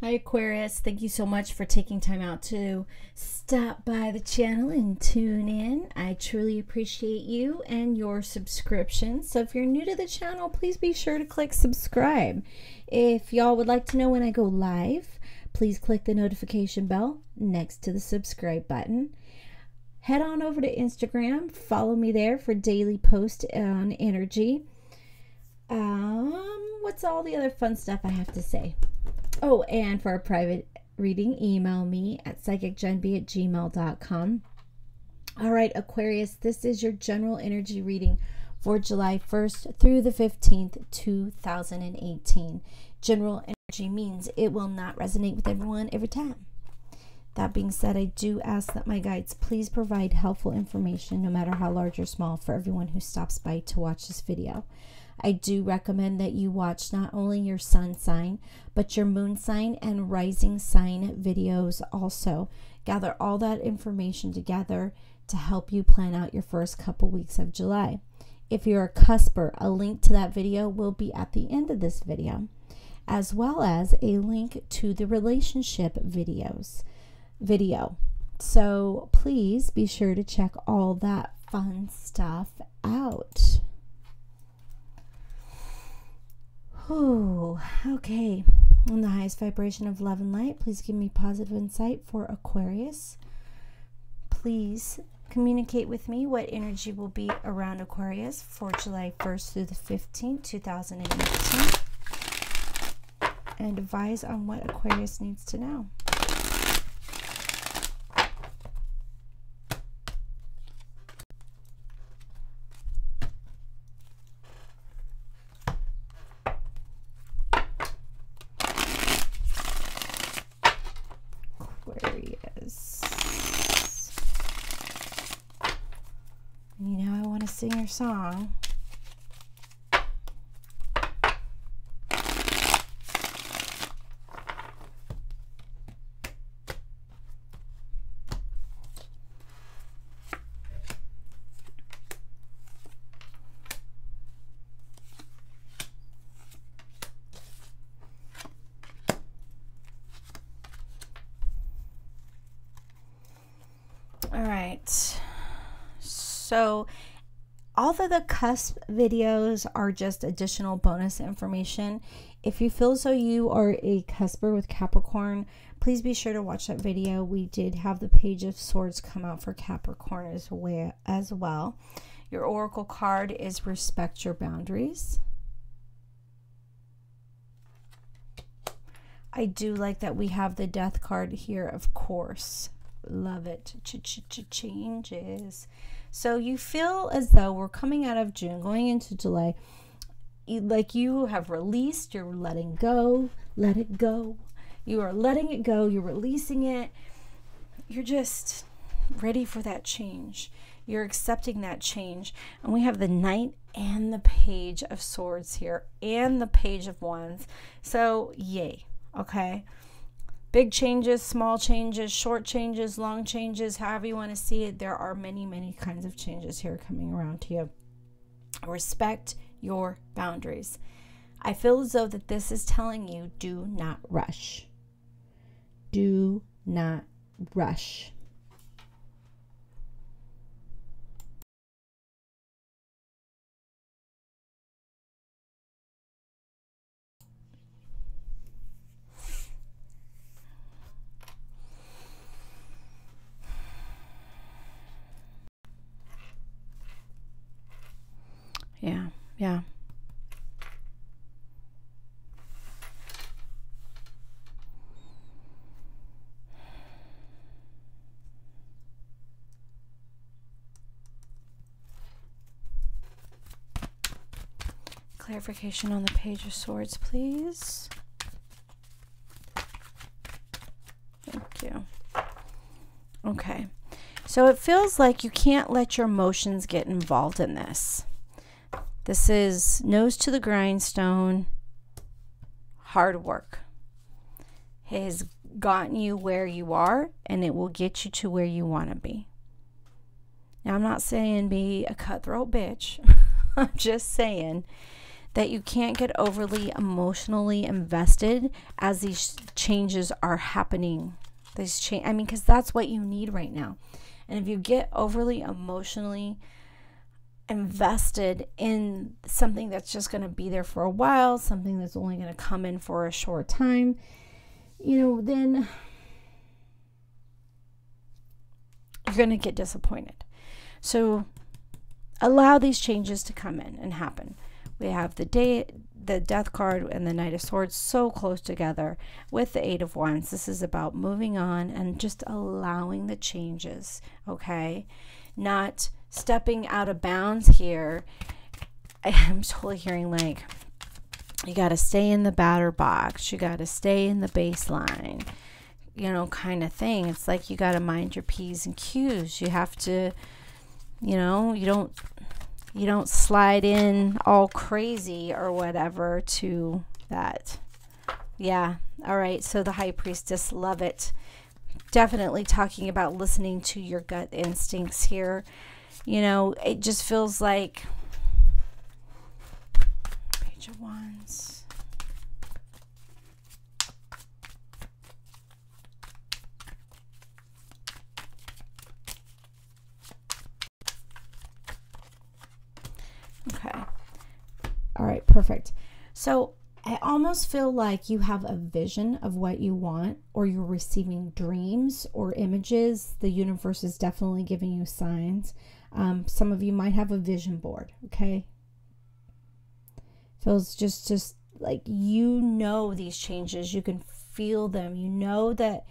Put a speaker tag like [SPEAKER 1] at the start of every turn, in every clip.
[SPEAKER 1] Hi Aquarius, thank you so much for taking time out to stop by the channel and tune in. I truly appreciate you and your subscription. So if you're new to the channel, please be sure to click subscribe. If y'all would like to know when I go live, please click the notification bell next to the subscribe button. Head on over to Instagram, follow me there for daily posts on energy. What's all the other fun stuff I have to say? Oh, and for a private reading, email me at psychicgenb@gmail.com. All right, Aquarius, this is your general energy reading for July 1st through the 15th, 2018. General energy means it will not resonate with everyone every time. That being said, I do ask that my guides please provide helpful information, no matter how large or small, for everyone who stops by to watch this video. I do recommend that you watch not only your sun sign, but your moon sign and rising sign videos also. Gather all that information together to help you plan out your first couple weeks of July. If you're a cusper, a link to that video will be at the end of this video, as well as a link to the relationship video. So please be sure to check all that fun stuff out. Oh, okay. On the highest vibration of love and light, please give me positive insight for Aquarius. Please communicate with me what energy will be around Aquarius for July 1st through the 15th, 2018. And advise on what Aquarius needs to know. Aquarius. You know I want to sing your song. All right, so all of the cusp videos are just additional bonus information. If you feel as though you are a cusper with Capricorn, please be sure to watch that video. We did have the Page of Swords come out for Capricorn as well. Your oracle card is Respect Your Boundaries. I do like that we have the Death card here, of course. Love it. Changes. So you feel as though we're coming out of June, going into July, like you have released, you're letting go, let it go. You are letting it go, you're releasing it. You're just ready for that change. You're accepting that change. And we have the Knight and the Page of Swords here and the Page of Wands. So yay, okay? Big changes, small changes, short changes, long changes, however you want to see it. There are many, many kinds of changes here coming around to you. Respect your boundaries. I feel as though that this is telling you, do not rush. Do not rush. Yeah. Clarification on the Page of Swords, please. Thank you. Okay. So it feels like you can't let your emotions get involved in this. This is nose to the grindstone, hard work. It has gotten you where you are, and it will get you to where you want to be. Now, I'm not saying be a cutthroat bitch. I'm just saying that you can't get overly emotionally invested as these changes are happening. I mean, because that's what you need right now. And if you get overly emotionally invested in something that's just going to be there for a while, something that's only going to come in for a short time, then you're going to get disappointed. So allow these changes to come in and happen. We have the Death card and the Knight of Swords so close together with the Eight of Wands. This is about moving on and just allowing the changes, okay? Not stepping out of bounds here. I'm totally hearing like, you got to stay in the batter box. You got to stay in the baseline, kind of thing. It's like you got to mind your P's and Q's. You have to, you don't slide in all crazy or whatever to that. Yeah. All right. So the High Priestess, love it. Definitely talking about listening to your gut instincts here. It just feels like Page of Wands. Okay. All right, perfect. So I almost feel like you have a vision of what you want, or you're receiving dreams or images. The universe is definitely giving you signs. Some of you might have a vision board, okay? Feels just like these changes. You can feel them. That,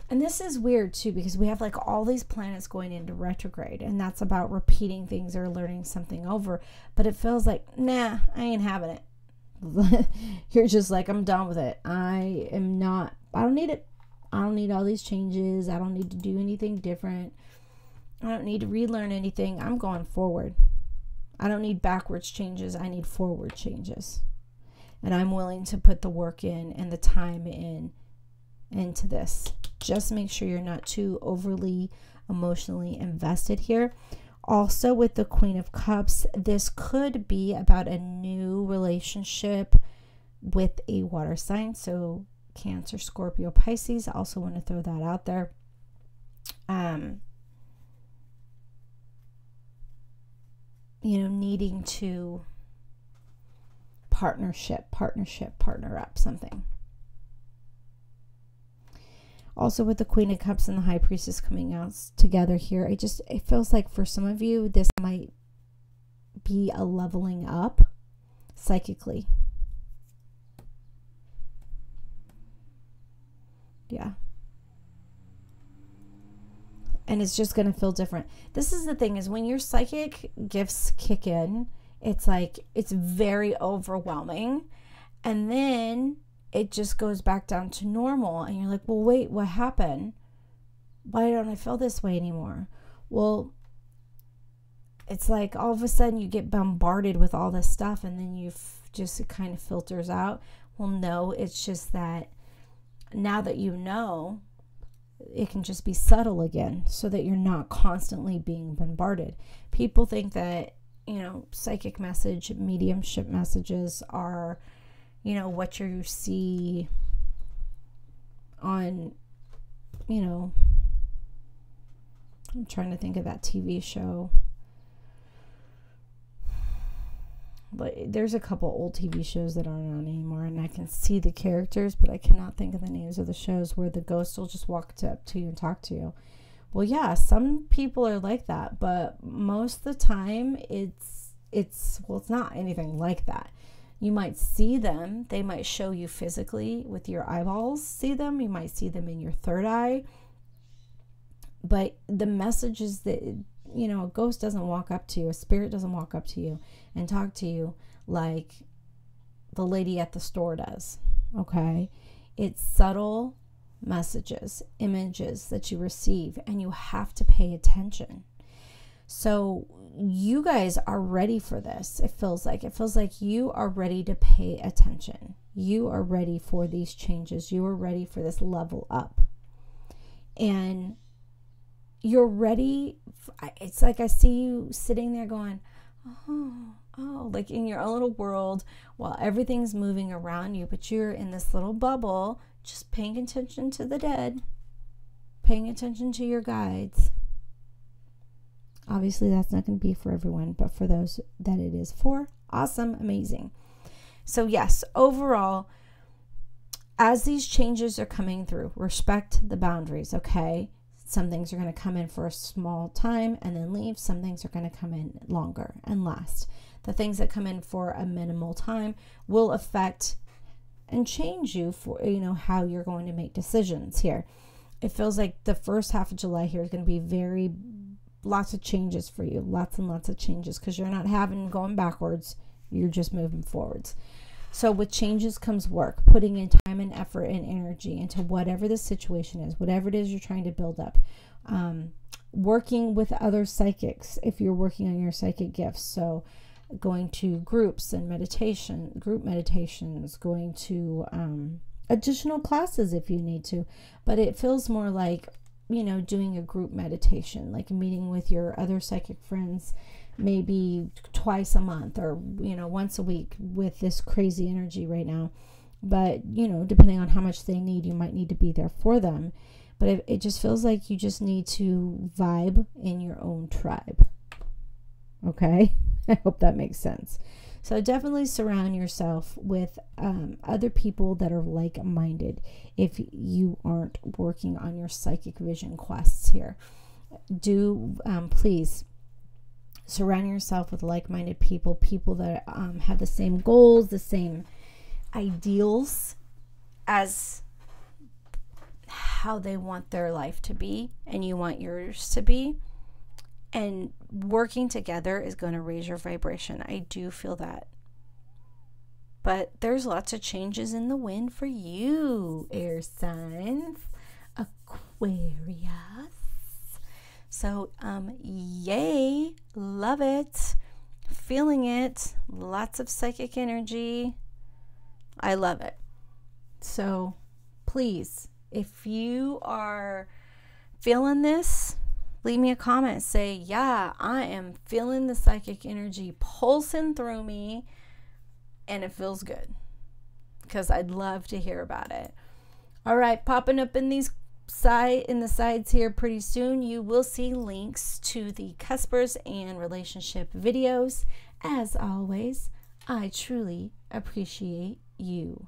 [SPEAKER 1] and this is weird too, because we have like all these planets going into retrograde, and that's about repeating things or learning something over. But it feels like, nah, I ain't having it. You're just like, I'm done with it. I don't need it. I don't need all these changes. I don't need to do anything different. I don't need to relearn anything. I'm going forward. I don't need backwards changes. I need forward changes. And I'm willing to put the work in and the time into this. Just make sure you're not too overly emotionally invested here. Also, with the Queen of Cups, this could be about a new relationship with a water sign. So Cancer, Scorpio, Pisces. I also want to throw that out there. Needing to partner up something. Also, with the Queen of Cups and the High Priestess coming out together here, it feels like for some of you, this might be a leveling up psychically. Yeah. And it's just going to feel different. This is the thing, is when your psychic gifts kick in, it's like, it's very overwhelming. And then it just goes back down to normal. And you're like, well, wait, what happened? Why don't I feel this way anymore? Well, it's like all of a sudden you get bombarded with all this stuff, and then it kind of filters out. Well, no, it's just that now that you know, it can just be subtle again, so that you're not constantly being bombarded. People think that, psychic message, mediumship messages are, what you see on, I'm trying to think of that TV show. But there's a couple old TV shows that aren't on anymore, and I can see the characters, but I cannot think of the names of the shows, where the ghost will just walk up to you and talk to you. Well, yeah, some people are like that, but most of the time it's not anything like that. You might see them. They might show you physically with your eyeballs, see them. You might see them in your third eye. But the message is that, a ghost doesn't walk up to you, a spirit doesn't walk up to you and talk to you like the lady at the store does, okay? It's subtle messages, images that you receive, and you have to pay attention. So you guys are ready for this. It feels like you are ready to pay attention. You are ready for these changes. You are ready for this level up. And you're ready. It's like I see you sitting there going, oh, Oh, like in your own little world while everything's moving around you, but you're in this little bubble, just paying attention to the dead, paying attention to your guides. Obviously, that's not going to be for everyone, but for those that it is for, awesome, amazing. So yes, overall, as these changes are coming through, respect the boundaries, okay? Some things are going to come in for a small time and then leave. Some things are going to come in longer and last. The things that come in for a minimal time will affect and change you for, how you're going to make decisions here. It feels like the first half of July here is going to be lots of changes for you. Lots and lots of changes, because you're not going backwards. You're just moving forwards. So with changes comes work, putting in time and effort and energy into whatever the situation is, whatever it is you're trying to build up. Working with other psychics if you're working on your psychic gifts. So going to groups and group meditations, going to additional classes if you need to. But it feels more like, doing a group meditation, like meeting with your other psychic friends, maybe twice a month or, once a week with this crazy energy right now. But, depending on how much they need, you might need to be there for them. But it just feels like you just need to vibe in your own tribe. Okay? I hope that makes sense. So definitely surround yourself with other people that are like-minded if you aren't working on your psychic vision quests here. Please surround yourself with like-minded people that have the same goals, the same ideals as how they want their life to be and you want yours to be. And working together is going to raise your vibration. I do feel that. But there's lots of changes in the wind for you, air signs, Aquarius. So, yay, love it, feeling it, lots of psychic energy. I love it. So, please, if you are feeling this, leave me a comment. Say, yeah, I am feeling the psychic energy pulsing through me and it feels good, because I'd love to hear about it. All right, popping up in the sides here pretty soon, you will see links to the Cuspers and relationship videos. As always, I truly appreciate you.